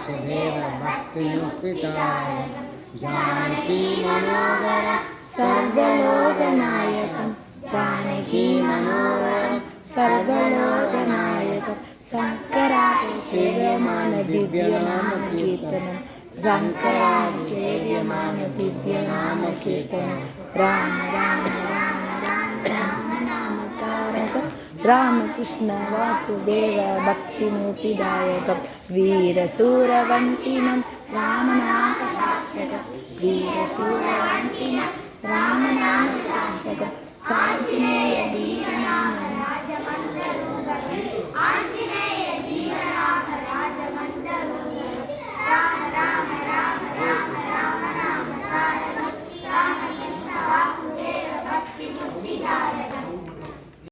वासुदेव भक्तिमुक्तिदायक जानकी मनोहर सर्वलोकनायकं जानकी मनोहर सर्वलोकनायकं शङ्कराय सेव्यमान दिव्यनाम कीर्तनं शङ्कराय सेव्यमान दिव्यनाम कीर्तनं राम राम राम राम राम नाम तारकं रामकृष्ण वासुदेव भक्तिमुक्तिदायकं वीरशूरवन्तिनं रामनामशासकं वीरशूरवन्तिनं रामनामशासकं साञ्जनेय वीरनामं आञ्जनेय